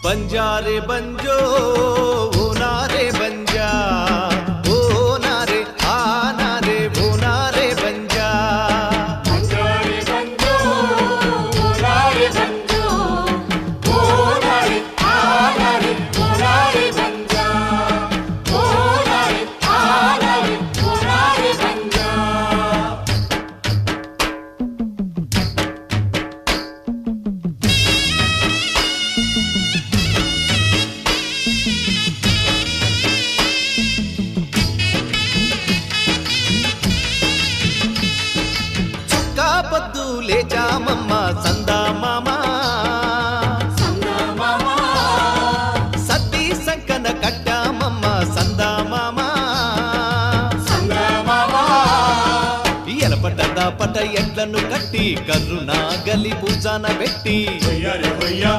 ಬಂಜಾರೆ ಬಂಜೋ ಓ ನಾರೆ ಬಂಜಾ ಓ ನಾರೆ ಆ ನಾರೆ ಓ ನಾರೆ ಬಂಜಾ ಬಂಜಾರೆ ಬಂಜೋ ಓ ನಾರೆ ಬಂಜೋ ಓ ನಾರೆ ಆ ನಾರೆ ಓ ನಾರೆ ಬಂಜಾ ಓ ನಾರೆ ಆ ನಾರೆ ಓ ನಾರೆ ಬಂಜಾ పద్దు లేచామమ్మ సందా మామ సద్ది సంకన కట్టామమ్మ సందా మామ ఎలపడ్డ పట ఎడ్లను కట్టి కర్రునా గలి పూజాన పెట్టి హొయ్యా